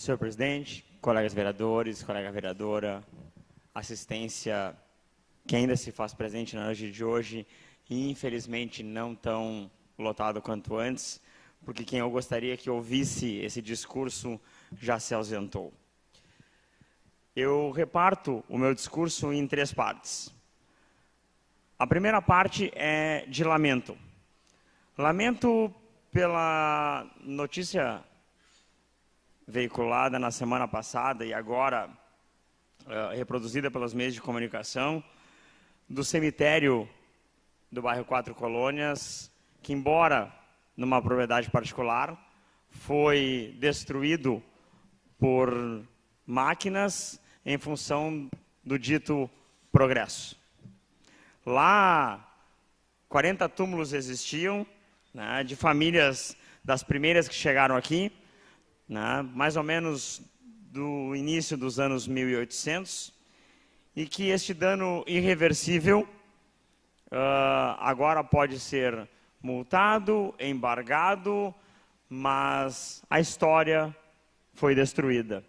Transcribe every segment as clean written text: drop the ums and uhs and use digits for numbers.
Senhor presidente, colegas vereadores, colega vereadora, assistência que ainda se faz presente na noite de hoje e infelizmente não tão lotado quanto antes, porque quem eu gostaria que ouvisse esse discurso já se ausentou. Eu reparto o meu discurso em 3 partes. A primeira parte é de lamento. Lamento pela notícia veiculada na semana passada e agora reproduzida pelos meios de comunicação, do cemitério do bairro 4 Colônias, que, embora numa propriedade particular, foi destruído por máquinas em função do dito progresso. Lá, 40 túmulos existiam, né, de famílias das primeiras que chegaram aqui, né, mais ou menos do início dos anos 1800, e que este dano irreversível agora pode ser multado, embargado, mas a história foi destruída.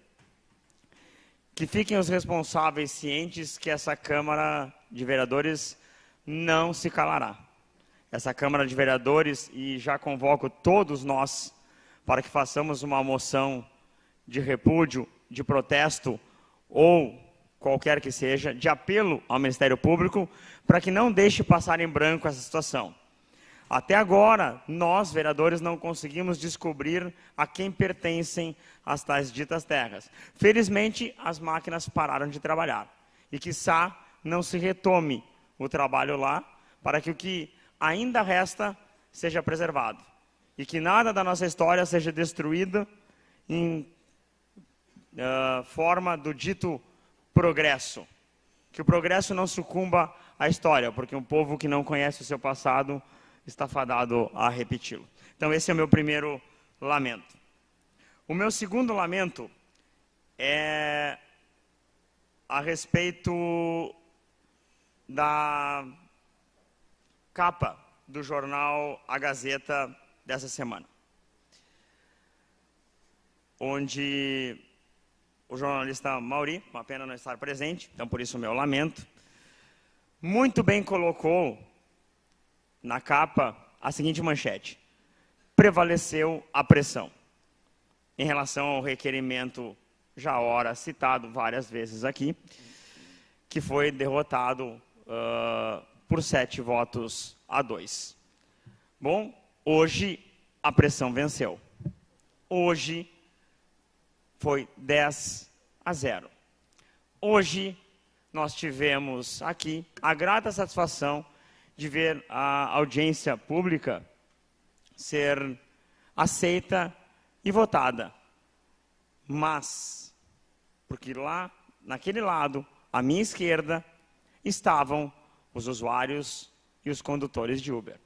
Que fiquem os responsáveis cientes que essa Câmara de Vereadores não se calará. Essa Câmara de Vereadores, e já convoco todos nós para que façamos uma moção de repúdio, de protesto ou qualquer que seja, de apelo ao Ministério Público para que não deixe passar em branco essa situação. Até agora, nós, vereadores, não conseguimos descobrir a quem pertencem as tais ditas terras. Felizmente, as máquinas pararam de trabalhar. E, quiçá, não se retome o trabalho lá, para que o que ainda resta seja preservado. E que nada da nossa história seja destruído em forma do dito progresso. Que o progresso não sucumba à história, porque um povo que não conhece o seu passado está fadado a repeti-lo. Então, esse é o meu primeiro lamento. O meu segundo lamento é a respeito da capa do jornal A Gazeta dessa semana, onde o jornalista Mauri, uma pena não estar presente, então por isso o meu lamento, muito bem colocou na capa a seguinte manchete: prevaleceu a pressão. Em relação ao requerimento, já ora citado várias vezes aqui, que foi derrotado por 7 votos a 2. Bom, hoje a pressão venceu. Hoje foi 10-0. Hoje nós tivemos aqui a grata satisfação de ver a audiência pública ser aceita e votada. Mas, porque lá, naquele lado, à minha esquerda, estavam os usuários e os condutores de Uber.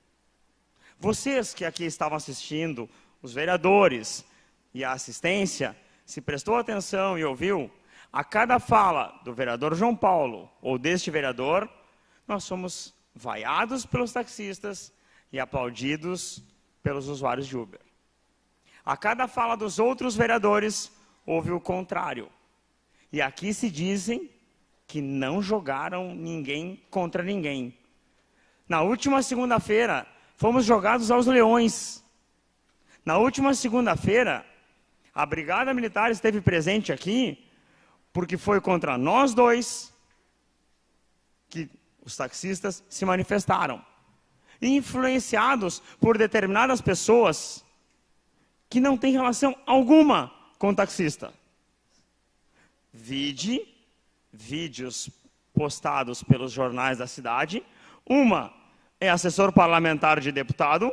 Vocês que aqui estavam assistindo, os vereadores e a assistência, se prestou atenção e ouviu, a cada fala do vereador João Paulo ou deste vereador, nós somos vaiados pelos taxistas e aplaudidos pelos usuários de Uber. A cada fala dos outros vereadores, houve o contrário. E aqui se dizem que não jogaram ninguém contra ninguém. Na última segunda-feira, fomos jogados aos leões. Na última segunda-feira, a Brigada Militar esteve presente aqui, porque foi contra nós dois que os taxistas se manifestaram, influenciados por determinadas pessoas que não têm relação alguma com o taxista. Vídeos postados pelos jornais da cidade. Uma é assessor parlamentar de deputado,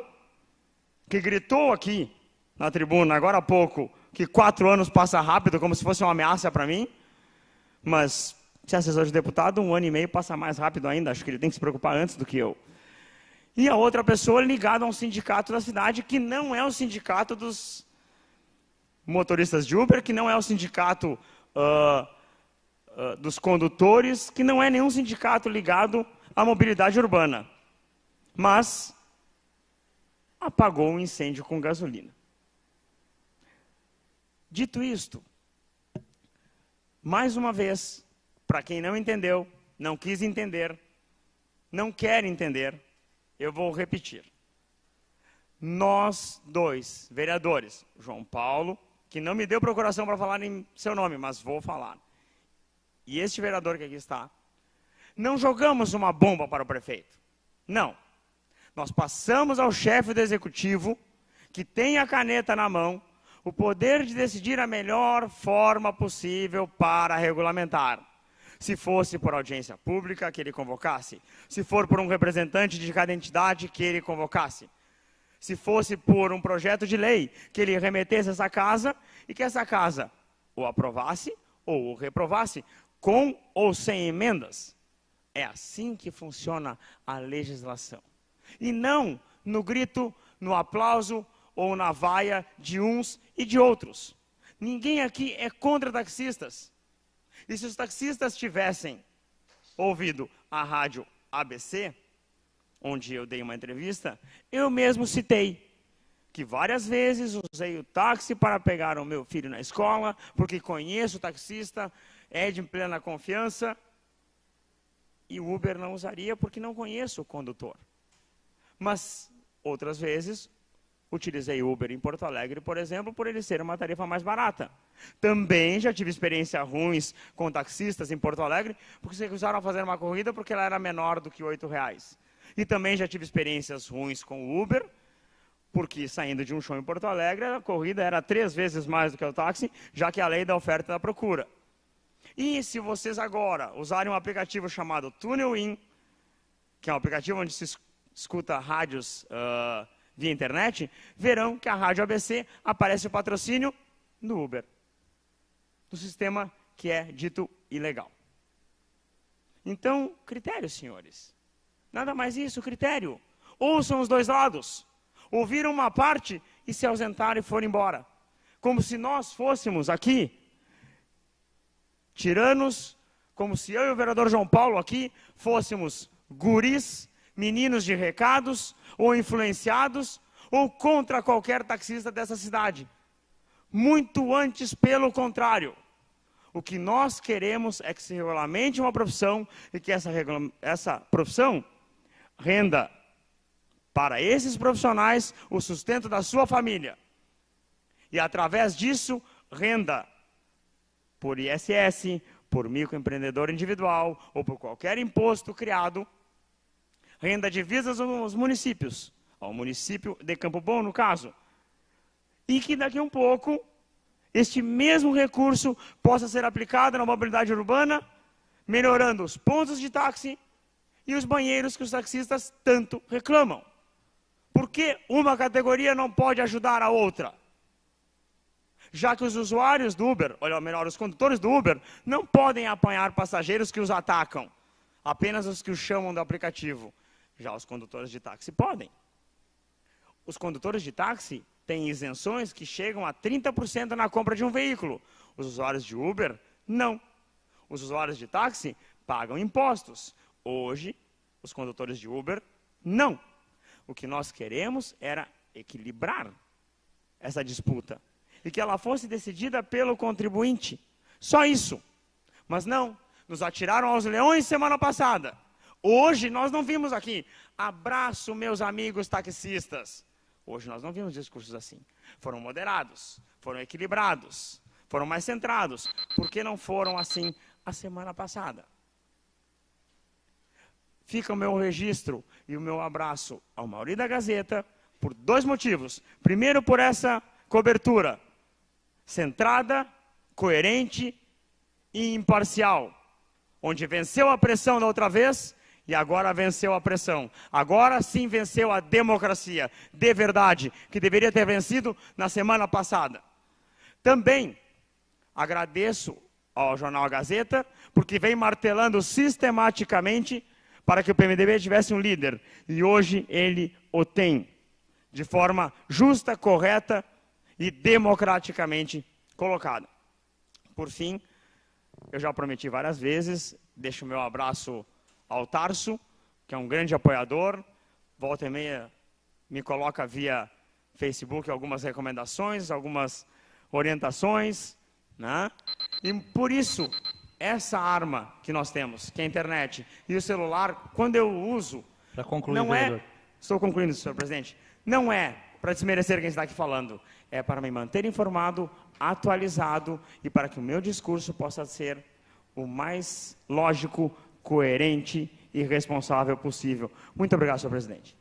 que gritou aqui na tribuna, agora há pouco, que 4 anos passa rápido, como se fosse uma ameaça para mim. Mas, se é assessor de deputado, 1 ano e meio passa mais rápido ainda. Acho que ele tem que se preocupar antes do que eu. E a outra pessoa ligada a um sindicato da cidade, que não é o sindicato dos motoristas de Uber, que não é o sindicato dos condutores, que não é nenhum sindicato ligado à mobilidade urbana. Mas apagou um incêndio com gasolina. Dito isto, Mais uma vez, para quem não entendeu, não quis entender, não quer entender, eu vou repetir. Nós dois vereadores, João Paulo, que não me deu procuração para falar em seu nome, mas vou falar, e este vereador que aqui está, não jogamos uma bomba para o prefeito. Não. Nós passamos ao chefe do executivo, que tem a caneta na mão, o poder de decidir a melhor forma possível para regulamentar. Se fosse por audiência pública, que ele convocasse. Se for por um representante de cada entidade, que ele convocasse. Se fosse por um projeto de lei, que ele remetesse a essa casa e que essa casa o aprovasse ou o reprovasse, com ou sem emendas. É assim que funciona a legislação. E não no grito, no aplauso ou na vaia de uns e de outros. Ninguém aqui é contra taxistas. E se os taxistas tivessem ouvido a rádio ABC, onde eu dei uma entrevista, eu mesmo citei que várias vezes usei o táxi para pegar o meu filho na escola, porque conheço o taxista, é de plena confiança, e o Uber não usaria porque não conheço o condutor. Mas, outras vezes, utilizei Uber em Porto Alegre, por exemplo, por ele ser uma tarifa mais barata. Também já tive experiências ruins com taxistas em Porto Alegre, porque se recusaram a fazer uma corrida porque ela era menor do que R$8. E também já tive experiências ruins com o Uber, porque saindo de um show em Porto Alegre, a corrida era 3 vezes mais do que o táxi, já que a lei da oferta e da procura. E se vocês agora usarem um aplicativo chamado TunnelIn, que é um aplicativo onde se escuta rádios via internet, verão que a Rádio ABC aparece o patrocínio do Uber, do sistema que é dito ilegal. Então, critério, senhores. Nada mais isso, critério. Ouçam os dois lados. Ouviram uma parte e se ausentaram e foram embora. Como se nós fôssemos aqui tiranos, como se eu e o vereador João Paulo aqui fôssemos guris, meninos de recados, ou influenciados, ou contra qualquer taxista dessa cidade. Muito antes, pelo contrário. O que nós queremos é que se regulamente uma profissão e que essa profissão renda para esses profissionais o sustento da sua família. E através disso, renda por ISS, por microempreendedor individual ou por qualquer imposto criado, renda divisas aos municípios, ao município de Campo Bom, no caso. E que daqui a um pouco, este mesmo recurso possa ser aplicado na mobilidade urbana, melhorando os pontos de táxi e os banheiros que os taxistas tanto reclamam. Por que uma categoria não pode ajudar a outra? Já que os usuários do Uber, ou melhor, os condutores do Uber, não podem apanhar passageiros que os atacam, apenas os que os chamam do aplicativo. Já os condutores de táxi podem. Os condutores de táxi têm isenções que chegam a 30% na compra de um veículo. Os usuários de Uber, não. Os usuários de táxi pagam impostos. Hoje, os condutores de Uber, não. O que nós queremos era equilibrar essa disputa. E que ela fosse decidida pelo contribuinte. Só isso. Mas não, nos atiraram aos leões semana passada. Hoje nós não vimos aqui, abraço meus amigos taxistas. Hoje nós não vimos discursos assim. Foram moderados, foram equilibrados, foram mais centrados. Por que não foram assim a semana passada? Fica o meu registro e o meu abraço ao Mauri da Gazeta por 2 motivos. Primeiro, por essa cobertura centrada, coerente e imparcial, onde venceu a pressão da outra vez e agora venceu a pressão. Agora sim venceu a democracia, de verdade, que deveria ter vencido na semana passada. Também agradeço ao jornal Gazeta, porque vem martelando sistematicamente para que o PMDB tivesse um líder. E hoje ele o tem, de forma justa, correta e democraticamente colocada. Por fim, eu já prometi várias vezes, deixo o meu abraço ao Tarso, que é um grande apoiador, volta e meia me coloca via Facebook algumas recomendações, algumas orientações, né? E por isso, essa arma que nós temos, que é a internet, e o celular, quando eu uso, para concluir, não vereador. Estou concluindo, senhor presidente. Não é para desmerecer quem está aqui falando, é para me manter informado, atualizado e para que o meu discurso possa ser o mais lógico, coerente e responsável possível. Muito obrigado, senhor presidente.